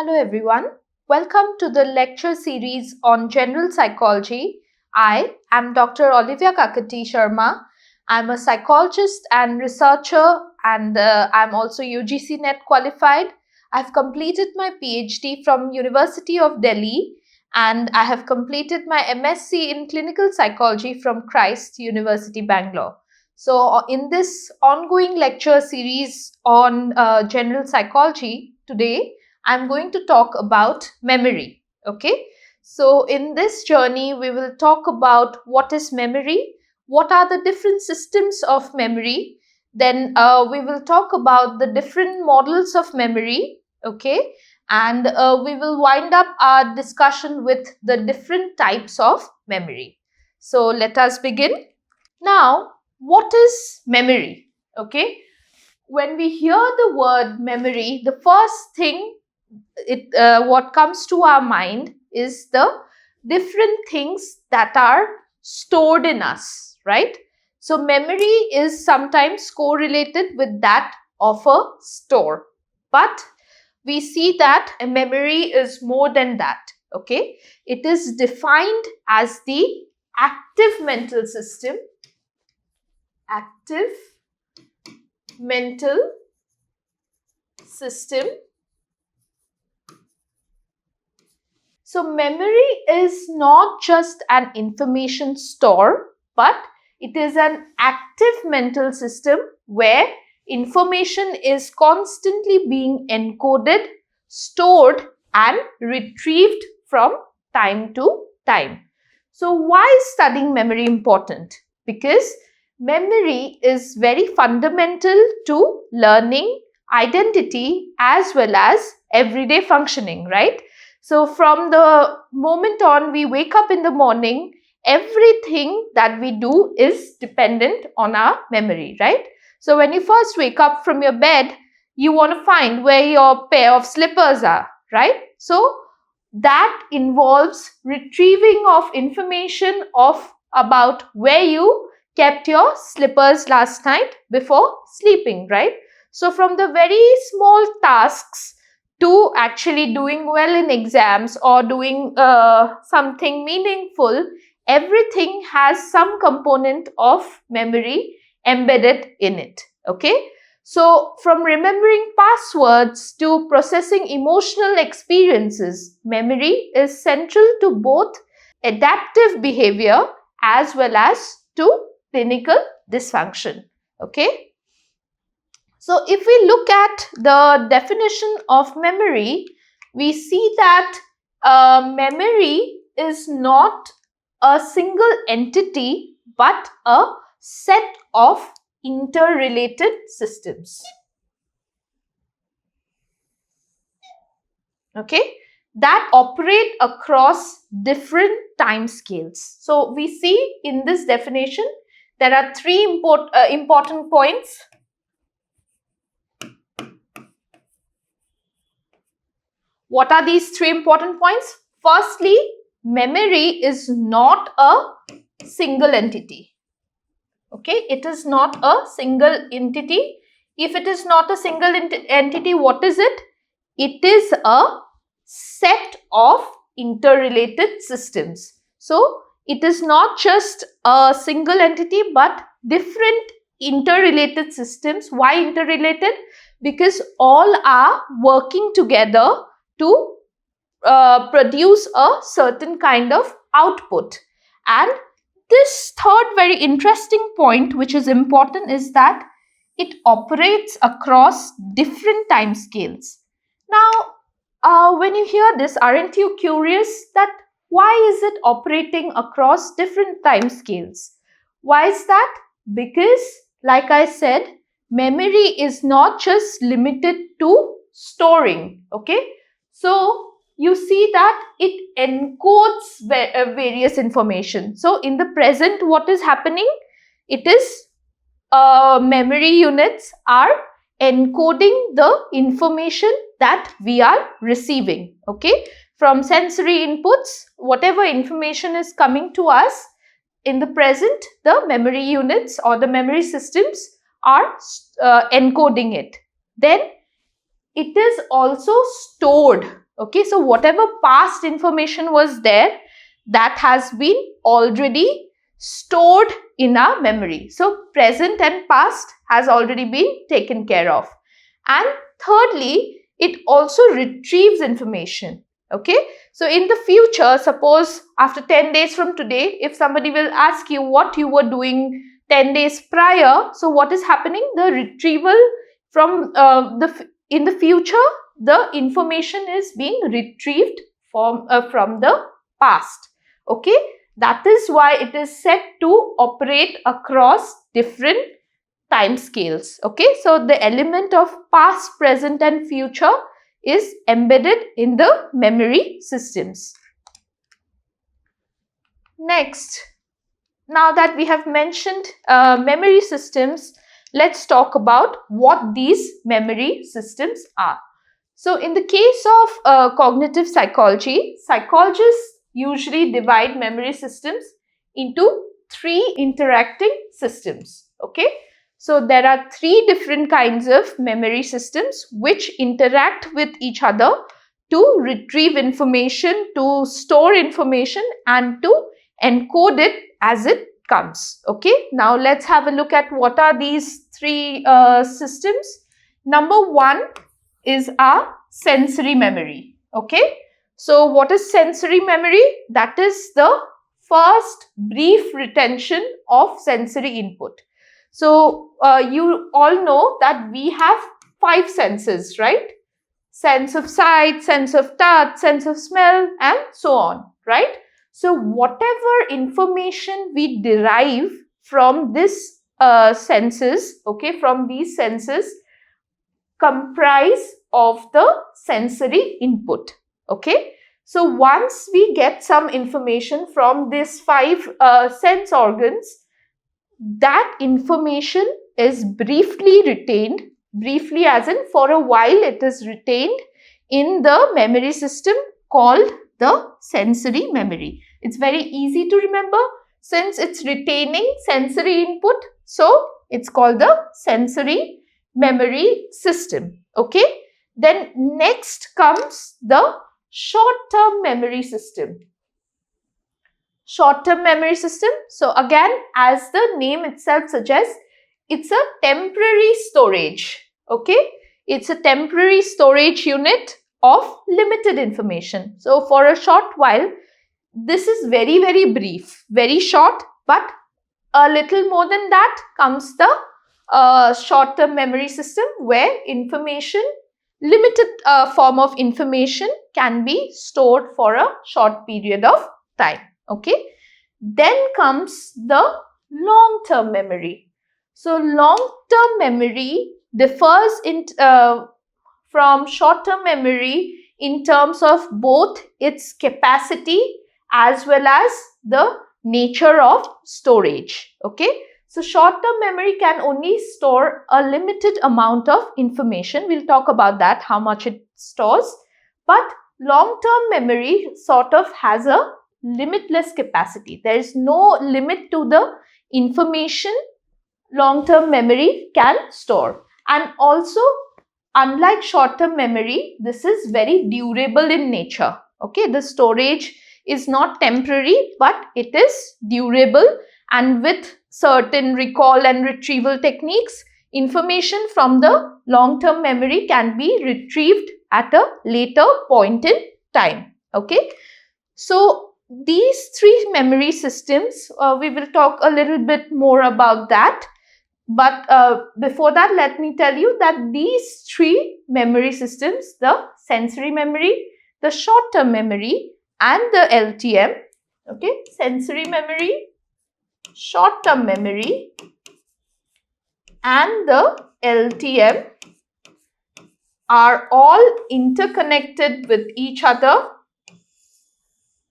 Hello everyone, welcome to the lecture series on general psychology. I am Dr. Olivia Kakati Sharma. I'm a psychologist and researcher and I'm also UGC NET qualified. I've completed my PhD from University of Delhi and I have completed my MSc in Clinical Psychology from Christ University, Bangalore. So in this ongoing lecture series on general psychology today, I'm going to talk about memory. Okay. So in this journey, we will talk about what is memory, what are the different systems of memory. Then we will talk about the different models of memory. Okay. And we will wind up our discussion with the different types of memory. So let us begin. Now, what is memory? Okay. When we hear the word memory, the first thing what comes to our mind is the different things that are stored in us, right? So memory is sometimes correlated with that of a store, but we see that a memory is more than that. Okay, it is defined as the active mental system, active mental system. So memory is not just an information store, but it is an active mental system where information is constantly being encoded, stored and retrieved from time to time. So why is studying memory important? Because memory is very fundamental to learning, identity as well as everyday functioning, right? So from the moment on we wake up in the morning, everything that we do is dependent on our memory, right? So when you first wake up from your bed, you want to find where your pair of slippers are, right? So that involves retrieving of information of about where you kept your slippers last night before sleeping, right? So from the very small tasks to actually doing well in exams or doing something meaningful, everything has some component of memory embedded in it. Okay. So from remembering passwords to processing emotional experiences, memory is central to both adaptive behavior as well as to clinical dysfunction. Okay. So if we look at the definition of memory, we see that memory is not a single entity but a set of interrelated systems. Okay, that operate across different time scales. So we see in this definition there are three important points. What are these three important points? Firstly, memory is not a single entity. Okay, it is not a single entity. If it is not a single entity, what is it? It is a set of interrelated systems. So, it is not just a single entity but different interrelated systems. Why interrelated? Because all are working together to produce a certain kind of output. And this third very interesting point which is important is that it operates across different time scales. Now, when you hear this, aren't you curious that why is it operating across different time scales? Why is that? Because, like I said, memory is not just limited to storing. Okay, so you see that it encodes various information. So in the present, what is happening? It is memory units are encoding the information that we are receiving. Okay, from sensory inputs, whatever information is coming to us in the present, the memory units or the memory systems are encoding it. Then it is also stored. Okay, so whatever past information was there, that has been already stored in our memory. So present and past has already been taken care of. And thirdly, it also retrieves information. Okay, so in the future, suppose after 10 days from today, if somebody will ask you what you were doing 10 days prior, so what is happening? The retrieval from in the future, the information is being retrieved from the past. Okay, that is why it is said to operate across different time scales. Okay, so the element of past, present and future is embedded in the memory systems. Next, now that we have mentioned memory systems, let's talk about what these memory systems are. So in the case of cognitive psychology, psychologists usually divide memory systems into 3 interacting systems. Okay, so there are 3 different kinds of memory systems which interact with each other to retrieve information, to store information and to encode it as it comes. Okay, now let's have a look at what are these 3 systems. Number 1 is our sensory memory. Okay, so what is sensory memory? That is the first brief retention of sensory input. So you all know that we have 5 senses, right? Sense of sight, sense of touch, sense of smell and so on, right? So whatever information we derive from this senses, okay, from these senses comprise of the sensory input. Okay, so once we get some information from these 5 sense organs, that information is briefly retained, briefly as in for a while it is retained in the memory system called the sensory memory. It's very easy to remember since it's retaining sensory input, so it's called the sensory memory system. Okay, then next comes the short-term memory system. Short-term memory system, so again, as the name itself suggests, it's a temporary storage. Okay, it's a temporary storage unit of limited information. So for a short while, this is very, very brief, very short, but a little more than that comes the short-term memory system where information, limited form of information can be stored for a short period of time. Okay, then comes the long-term memory. So long-term memory differs from short-term memory in terms of both its capacity as well as the nature of storage. Okay, so short-term memory can only store a limited amount of information. We'll talk about that, how much it stores. But long-term memory sort of has a limitless capacity. There is no limit to the information long-term memory can store. And also, unlike short-term memory, this is very durable in nature. Okay, the storage is not temporary, but it is durable, and with certain recall and retrieval techniques, information from the long-term memory can be retrieved at a later point in time. Okay, so these 3 memory systems, we will talk a little bit more about that. But before that, let me tell you that these 3 memory systems, the sensory memory, the short-term memory and the LTM, okay, sensory memory, short-term memory and the LTM are all interconnected with each other.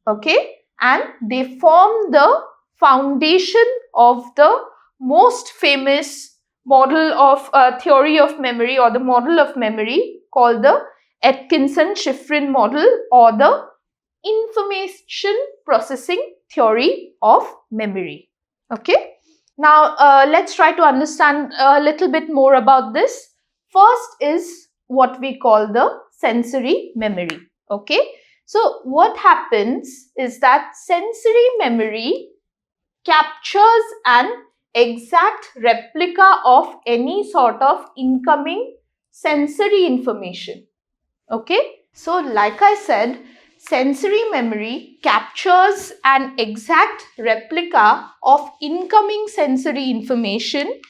Okay, and they form the foundation of the most famous model of theory of memory, or the model of memory called the Atkinson-Shiffrin model, or the information processing theory of memory. Okay, now let's try to understand a little bit more about this. First is what we call the sensory memory. Okay, so what happens is that sensory memory captures an exact replica of any sort of incoming sensory information. Okay, so like I said, sensory memory captures an exact replica of incoming sensory information,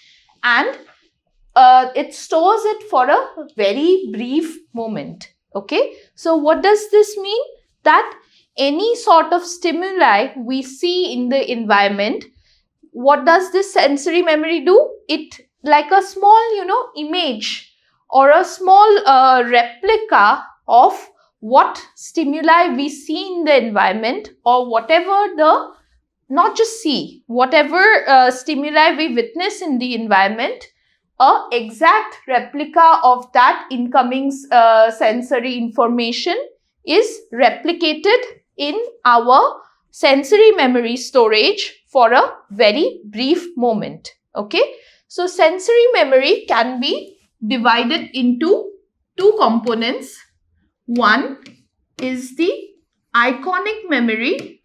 and it stores it for a very brief moment. Okay, so what does this mean? That any sort of stimuli we see in the environment, what does this sensory memory do? It, like a small, image or a small replica of what stimuli we see in the environment, or whatever the, not just see, whatever stimuli we witness in the environment, a exact replica of that incoming sensory information is replicated in our sensory memory storage for a very brief moment. Okay, so sensory memory can be divided into two components. One is the iconic memory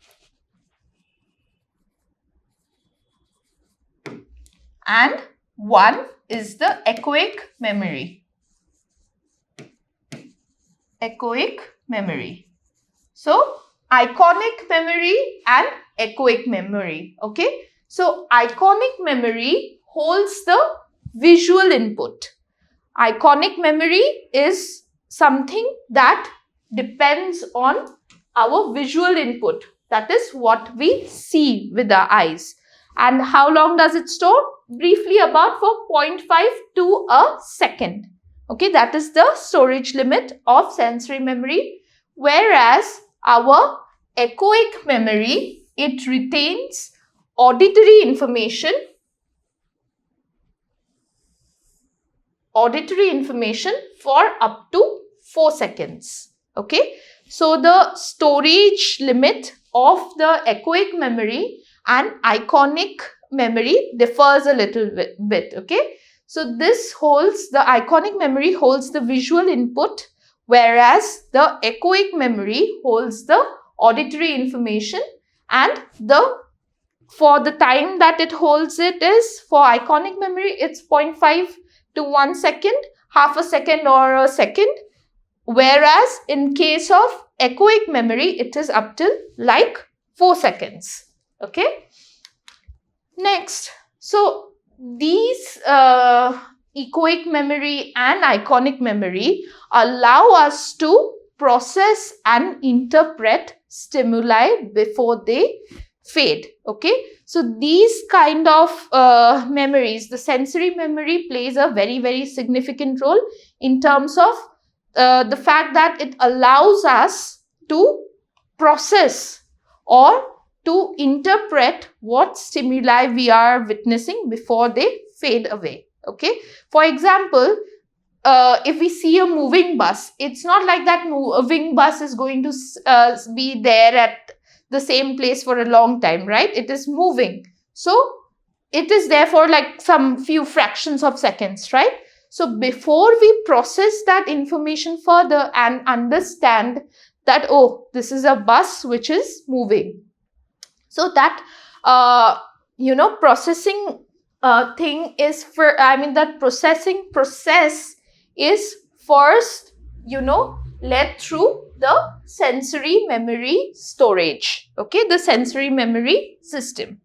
and one is the echoic memory. Echoic memory. So, iconic memory and echoic memory. Okay, so iconic memory holds the visual input. Iconic memory is something that depends on our visual input. That is what we see with our eyes. And how long does it store? Briefly, about for 0.5 to a second. Okay, that is the storage limit of sensory memory. Whereas our echoic memory, it retains auditory information for up to 4 seconds. Okay, so the storage limit of the echoic memory and iconic memory differs a little bit. Okay, so this holds, the iconic memory holds the visual input, whereas the echoic memory holds the auditory information, and for the time that it holds it is, for iconic memory, it's 0.5 to 1 second, half a second or a second, whereas in case of echoic memory, it is up till like 4 seconds. Okay. Next, so these echoic memory and iconic memory allow us to process and interpret stimuli before they fade. Okay, so these kind of memories, the sensory memory plays a very, very significant role in terms of the fact that it allows us to process or to interpret what stimuli we are witnessing before they fade away. Okay, for example, if we see a moving bus, it's not like that moving bus is going to be there at the same place for a long time, right? It is moving, so it is there for like some few fractions of seconds, right? So before we process that information further and understand that, oh, this is a bus which is moving, so that processing thing is that processing process is first led through the sensory memory storage. Okay, the sensory memory system.